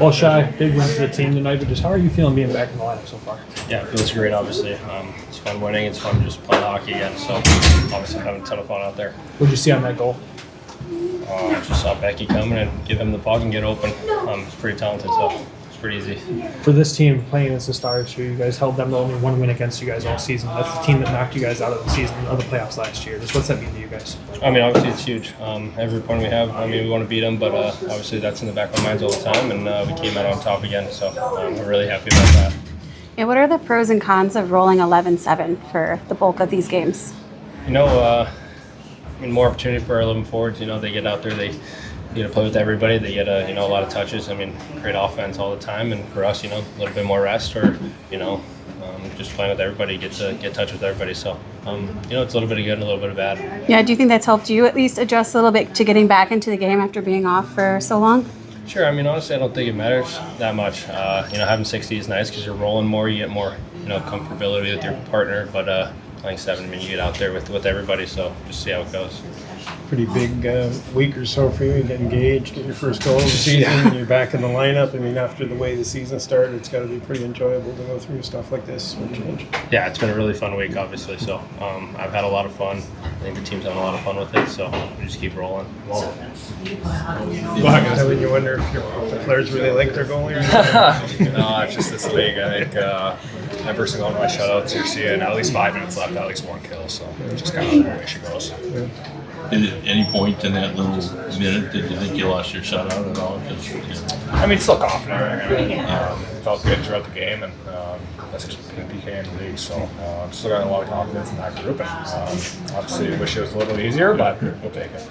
Well, Shai, big win for the team tonight, but just how are you feeling being back in the lineup so far? Yeah, it feels great, obviously. It's fun winning. It's fun just playing hockey again. So, obviously, having a ton of fun out there. What did you see on that goal? I just saw Becky coming and give him the puck and get open. He's pretty talented, so it's pretty easy. For this team, playing against the Stars, you guys held them to only one win against you guys all season. That's the team that knocked you guys out of the season, of the playoffs last year. Just what's that mean to you guys? I mean, obviously, it's huge. Every point we have, we want to beat them, but obviously that's in the back of our minds all the time, and we came out on top again, so we're really happy about that. Yeah, what are the pros and cons of rolling 11-7 for the bulk of these games? More opportunity for our 11 forwards. They get out there, they get to play with everybody. They get a lot of touches. Great offense all the time, and for us, a little bit more rest, or just playing with everybody, get touch with everybody. So, it's a little bit of good and a little bit of bad. Yeah, do you think that's helped you at least adjust a little bit to getting back into the game after being off for so long? Sure. Honestly, I don't think it matters that much. Having 60 is nice because you're rolling more. You get more, comfortability with your partner. But playing 7, you get out there with everybody. So just see how it goes. Pretty big week or so for you. You get engaged, get your first goal of the season, you're back in the lineup. After the way the season started, it's got to be pretty enjoyable to go through stuff like this. Yeah, it's been a really fun week, obviously. So I've had a lot of fun. I think the team's having a lot of fun with it. So we just keep rolling. When you wonder if the players really like their goalie or not? No, it's just this league. I think every single one of my shutouts, you're seeing at least 5 minutes left, at least one kill. So it's just kind of the way she goes. Yeah. At any point in that little minute, did you think you lost your shutout at all? Still confident. Felt good throughout the game, and that's just PK in the league. So still got a lot of confidence in that group. And obviously, wish it was a little easier, but we'll take it.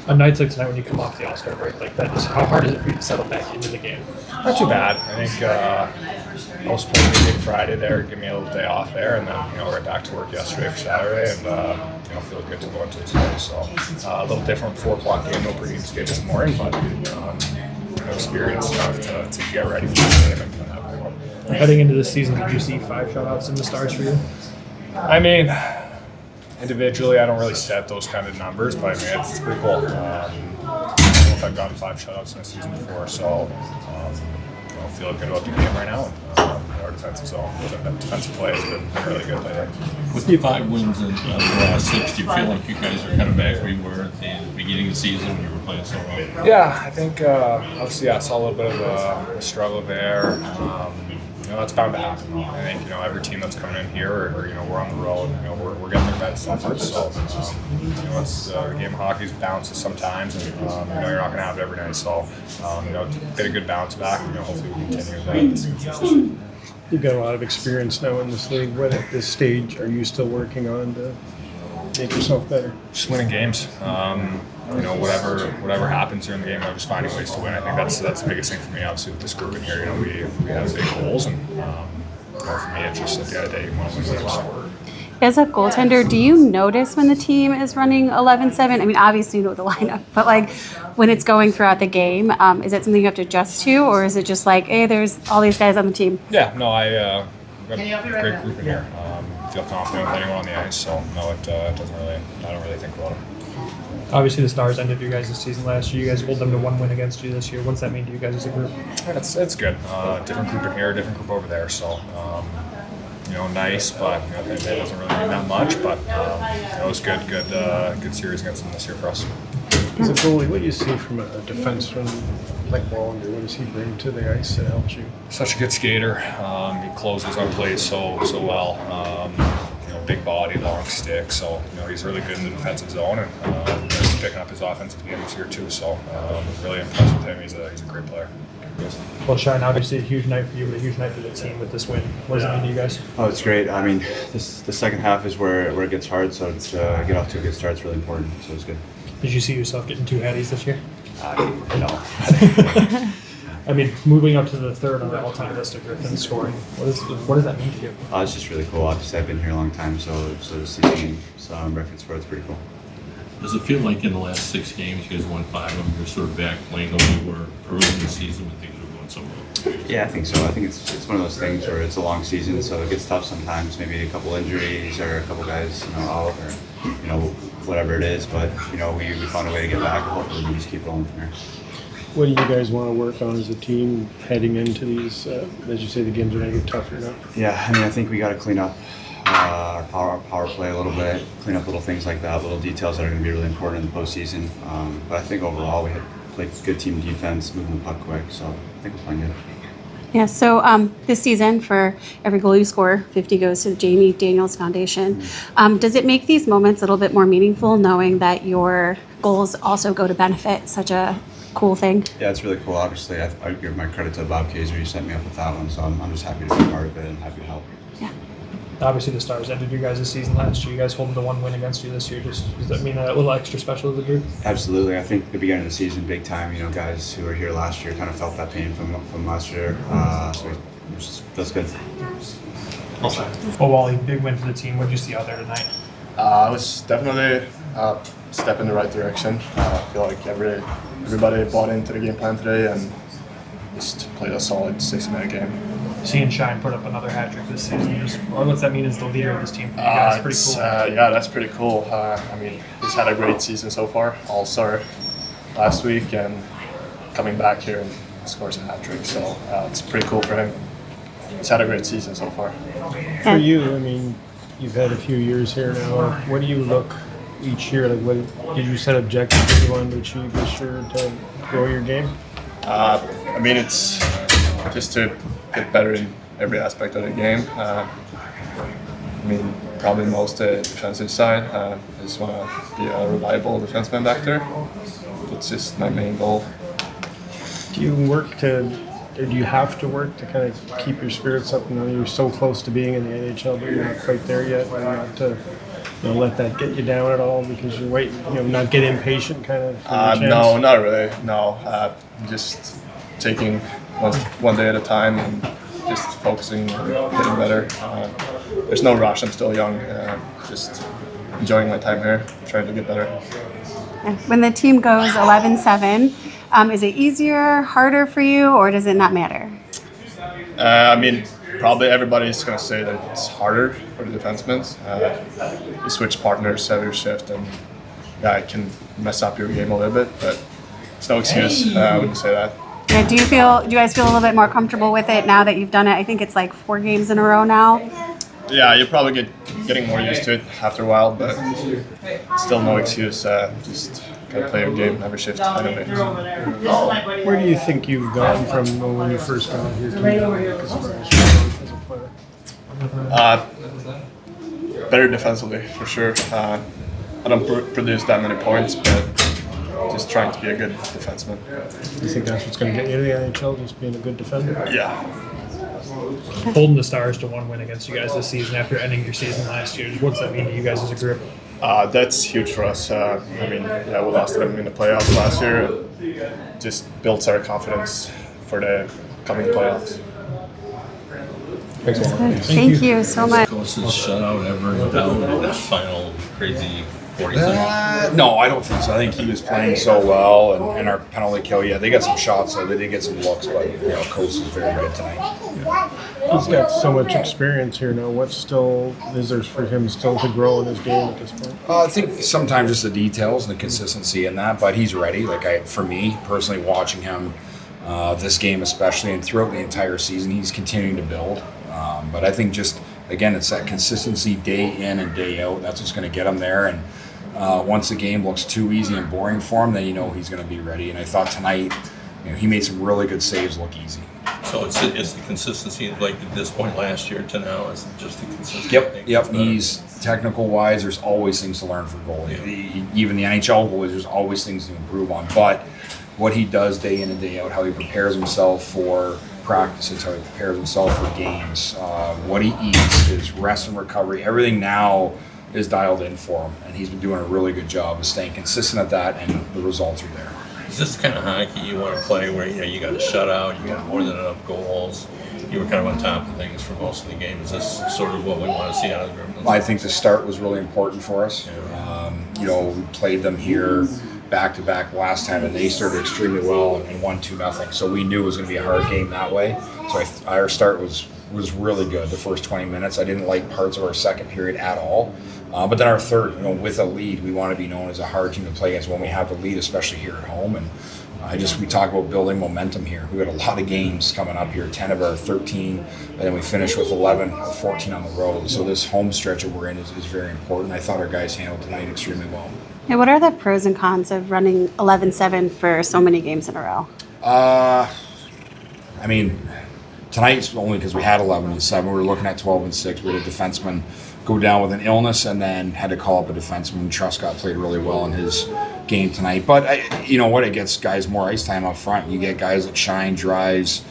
On nights like tonight when you come off the All-Star break like that, just how hard is it for you to settle back into the game? Not too bad. I think I was playing a big Friday there, give me a little day off there, and then right back to work yesterday for Saturday, and feel good to go into today. So a little different 4 o'clock game, no pregame skate this morning, but experience enough to get ready for the game and have a good one. Heading into this season, did you see 5 shutouts in the Stars for you? Individually, I don't really set those kind of numbers, but it's pretty cool. I don't know if I've gotten 5 shutouts in a season before, so I feel good about the game right now. Our defensive zone, defensive play has been really good lately. With the 5 wins in the last 6, do you feel like you guys are kind of back where you were at the beginning of the season when you were playing so well? Yeah, I think obviously I saw a little bit of a struggle there. That's bound to happen. I think every team that's coming in here, or we're on the road, we're getting their best efforts. So it's the game of hockey's bounces sometimes, and you're not going to have it every night. So get a good bounce back, and hopefully we continue that consistency. You've got a lot of experience now in this league. What at this stage are you still working on to make yourself better? Just winning games. Whatever happens during the game, just finding ways to win. I think that's the biggest thing for me. Obviously, with this group in here, we have big goals, and for me, it's just at the end of the day, you want to win games. As a goaltender, do you notice when the team is running 11-7? Obviously you know the lineup, but when it's going throughout the game, is it something you have to adjust to, or is it just hey, there's all these guys on the team? Yeah, no, we've got a great group in here. Feel confident with anyone on the ice, so no, it doesn't really. I don't really think about it. Obviously, the Stars ended your guys' season last year. You guys hold them to 1 win against you this year. What's that mean to you guys as a group? It's good. Different group in here, different group over there. So, nice, but it doesn't really mean that much. But it was good series against them this year for us. As a goalie, what do you see from a defenseman like Wallinder? What does he bring to the ice that helps you? Such a good skater. He closes on plays so well. Big body, long stick. So he's really good in the defensive zone, and he's picking up his offensive game this year too. So really impressed with him. He's a great player. Well, Shine, obviously a huge night for you, but a huge night for the team with this win. What does it mean to you guys? Oh, it's great. The second half is where it gets hard, so to get off to a good start is really important. So it's good. Did you see yourself getting 2 hatties this year? No. Moving up to the 3rd on the all-time list of Griffins scoring, what does that mean to you? It's just really cool. Obviously, I've been here a long time, so to see team records for it's pretty cool. Does it feel like in the last 6 games, you guys won 5 of them, you're sort of back playing the way you were early in the season when things were going so well? Yeah, I think so. I think it's one of those things where it's a long season, so it gets tough sometimes. Maybe a couple injuries or a couple guys, out or whatever it is. But we found a way to get back. Hopefully, we just keep rolling from here. What do you guys want to work on as a team heading into these? As you say, the games are going to get tougher now. Yeah, I mean, I think we got to clean up our power play a little bit, clean up little things like that, little details that are going to be really important in the postseason. But I think overall we had played good team defense, moving the puck quick, so I think we're playing good. Yeah, so this season, for every goal you score, 50 goes to the Jamie Daniels Foundation. Does it make these moments a little bit more meaningful knowing that your goals also go to benefit such a cool thing? Yeah, it's really cool. Obviously, I give my credit to Bob Kaiser. He set me up with that one, so I'm just happy to be part of it and happy to help. Yeah. Obviously, the Stars ended your guys' season last year. You guys holding the one win against you this year. Does that mean a little extra special to the group? Absolutely. I think the beginning of the season, big time. You know, guys who were here last year kind of felt that pain from last year. So it feels good. Well, Wally, big win for the team. What did you see out there tonight? It was definitely a step in the right direction. I feel like everybody bought into the game plan today and just played a solid 60-minute game. Seeing Shine put up another hat trick this season. What's that mean as the leader of this team for you guys? Pretty cool. Yeah, that's pretty cool. I mean, he's had a great season so far. All-star last week and coming back here and scores a hat trick. So it's pretty cool for him. He's had a great season so far. For you, I mean, you've had a few years here now. What do you look each year? Like, what did you set objectives that you wanted to achieve this year to grow your game? I mean, it's just to get better in every aspect of the game. I mean, probably most the defensive side. I just want to be a reliable defenseman back there. It's just my main goal. Do you do you have to work to kind of keep your spirits up? You know, you're so close to being in the NHL, but you're not quite there yet. Not to let that get you down at all because you're waiting. Not get impatient, kind of. No, not really. No, just taking one day at a time and just focusing on getting better. There's no rush. I'm still young. Just enjoying my time here, trying to get better. When the team goes 11-7, is it easier, harder for you, or does it not matter? I mean, probably everybody's going to say that it's harder for the defensemen. You switch partners every shift, and yeah, it can mess up your game a little bit, but it's no excuse. I wouldn't say that. Yeah, do you guys feel a little bit more comfortable with it now that you've done it? I think it's like 4 games in a row now. Yeah, you'll probably getting more used to it after a while, but still no excuse. Just gotta play your game every shift anyway. Where do you think you've gone from when you first got here to now, as far as your growth as a player? Better defensively, for sure. I don't produce that many points, but just trying to be a good defenseman. Do you think that's what's going to get you to the NHL, just being a good defender? Yeah. Holding the Stars to one win against you guys this season after ending your season last year. What's that mean to you guys as a group? That's huge for us. I mean, yeah, we lost them in the playoffs last year. And just builds our confidence for the coming playoffs. Thank you so much. Closest shutout ever down in that final crazy 40 seconds. No, I don't think so. I think he was playing so well, and our penalty kill. Yeah, they got some shots, so they did get some looks, but Cossa is very good tonight. He's got so much experience here now. What still is there for him still to grow in his game at this point? I think sometimes just the details and the consistency in that, but he's ready. For me personally, watching him this game especially, and throughout the entire season, he's continuing to build. But I think just again, it's that consistency day in and day out. That's what's going to get him there. And once the game looks too easy and boring for him, then he's going to be ready. And I thought tonight, he made some really good saves look easy. So it's the consistency like at this point last year to now is just the consistency. Yep. He's technical wise. There's always things to learn for goalie. Even the NHL goalies, there's always things to improve on. But what he does day in and day out, how he prepares himself for practices, how he prepares himself for games, what he eats, his rest and recovery, everything now is dialed in for him, and he's been doing a really good job of staying consistent at that, and the results are there. Is this the kind of hockey you want to play where you got a shutout, you got more than enough goals, you were kind of on top of things for most of the game? Is this sort of what we want to see out of the Griffins? I think the start was really important for us. We played them here back-to-back last time, and they started extremely well and won 2-0. So we knew it was going to be a hard game that way. So our start was really good the first 20 minutes. I didn't like parts of our second period at all. But then our third, with a lead, we want to be known as a hard team to play against when we have the lead, especially here at home. And we talk about building momentum here. We got a lot of games coming up here, 10 of our 13, and then we finish with 11 or 14 on the road. So this home stretch that we're in is very important. I thought our guys handled tonight extremely well. Yeah, what are the pros and cons of running 11-7 for so many games in a row? Tonight's only because we had 11-7. We were looking at 12-6. We had a defenseman go down with an illness and then had to call up a defenseman. Truscott played really well in his game tonight. But it gets guys more ice time up front. You get guys like Shine, Dries,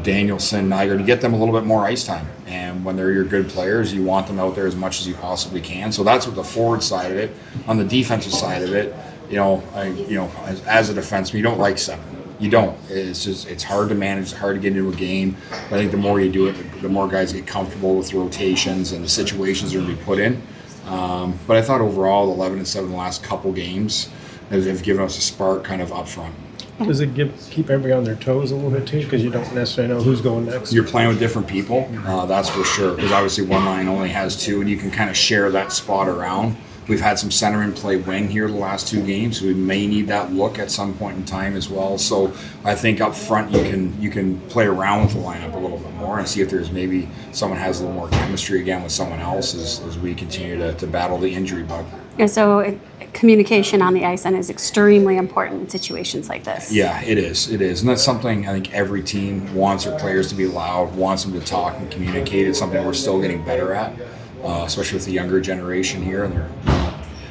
Danielson, Niger, to get them a little bit more ice time. And when they're your good players, you want them out there as much as you possibly can. So that's what the forward side of it. On the defensive side of it, as a defenseman, you don't like 7. You don't. It's hard to manage. It's hard to get into a game. But I think the more you do it, the more guys get comfortable with rotations and the situations they're going to be put in. But I thought overall, 11-7 the last couple games have given us a spark kind of up front. Does it keep everybody on their toes a little bit too? Because you don't necessarily know who's going next. You're playing with different people, that's for sure. Because obviously one line only has 2, and you can kind of share that spot around. We've had some centermen play wing here the last 2 games, so we may need that look at some point in time as well. So I think up front you can play around with the lineup a little bit more and see if there's maybe someone has a little more chemistry again with someone else as we continue to battle the injury bug. Yeah, so communication on the ice then is extremely important in situations like this. Yeah, it is. And that's something I think every team wants their players to be loud, wants them to talk and communicate. It's something we're still getting better at. Especially with the younger generation here, and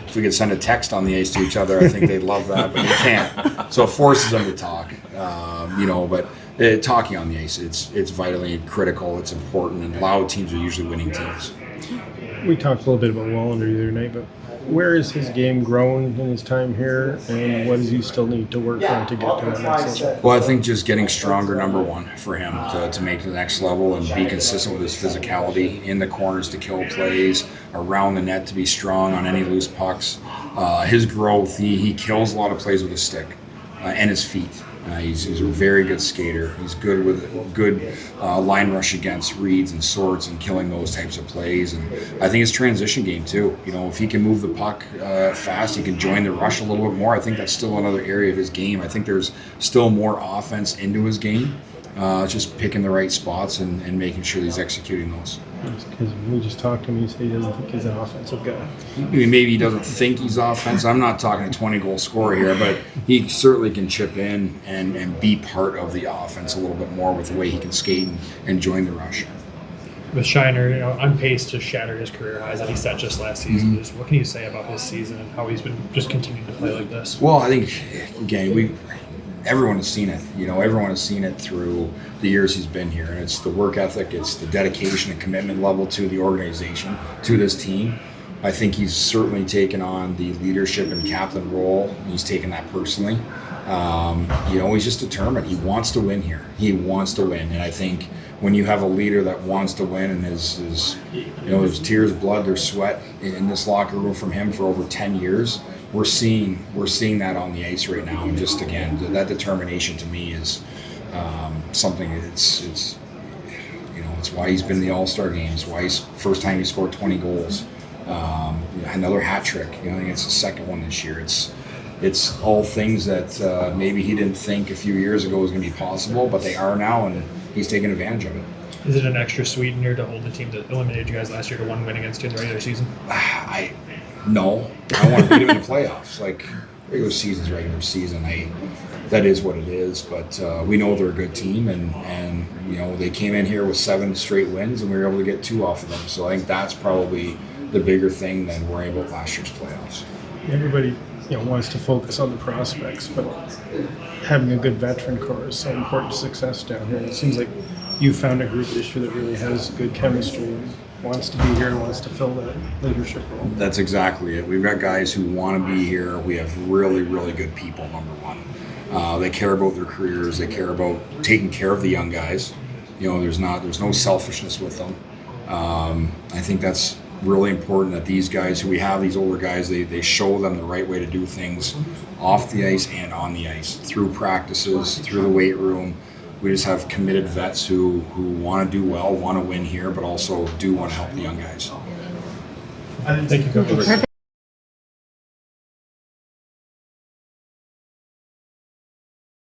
if we could send a text on the ice to each other, I think they'd love that, but you can't. So it forces them to talk, But talking on the ice, it's vitally critical. It's important, and loud teams are usually winning teams. We talked a little bit about Wallinder the other night, but where is his game grown in his time here, and what does he still need to work on to get to that next level? Well, I think just getting stronger, number one, for him to make the next level and be consistent with his physicality in the corners to kill plays, around the net to be strong on any loose pucks. His growth, he kills a lot of plays with his stick and his feet. He's a very good skater. He's good with good line rush against reads and sorts and killing those types of plays. And I think his transition game too. If he can move the puck fast, he can join the rush a little bit more. I think that's still another area of his game. I think there's still more offense into his game. Just picking the right spots and making sure he's executing those. Because we just talked to him, he said he doesn't think he's an offensive guy. Maybe he doesn't think he's offensive. I'm not talking a 20-goal scorer here, but he certainly can chip in and be part of the offense a little bit more with the way he can skate and join the rush. With Shiner, on pace to shatter his career highs that he set just last season. Just what can you say about his season and how he's been just continuing to play like this? Well, I think, again, everyone has seen it. Everyone has seen it through the years he's been here. And it's the work ethic, it's the dedication and commitment level to the organization, to this team. I think he's certainly taken on the leadership and captain role. He's taken that personally. He's just determined. He wants to win here. He wants to win. And I think when you have a leader that wants to win and there's tears, blood, there's sweat in this locker room from him for over 10 years, we're seeing that on the ice right now. And just, again, that determination to me is something. It's why he's been in the All-Star games, why he's first time he scored 20 goals. Another hat trick. I think it's the second one this year. It's all things that maybe he didn't think a few years ago was going to be possible, but they are now, and he's taking advantage of it. Is it an extra sweetener to hold the team that eliminated you guys last year to one win against you in the regular season? No. I want to beat him in the playoffs. Like, regular season's regular season. That is what it is, but we know they're a good team, and they came in here with 7 straight wins, and we were able to get 2 off of them. So I think that's probably the bigger thing than worrying about last year's playoffs. Everybody wants to focus on the prospects, but having a good veteran core is so important to success down here. It seems like you found a group this year that really has good chemistry and wants to be here and wants to fill that leadership role. That's exactly it. We've got guys who want to be here. We have really, really good people, number one. They care about their careers. They care about taking care of the young guys. There's no selfishness with them. I think that's really important that these guys who we have, these older guys, they show them the right way to do things off the ice and on the ice, through practices, through the weight room. We just have committed vets who want to do well, want to win here, but also do want to help the young guys. Thank you, Coach. Perfect.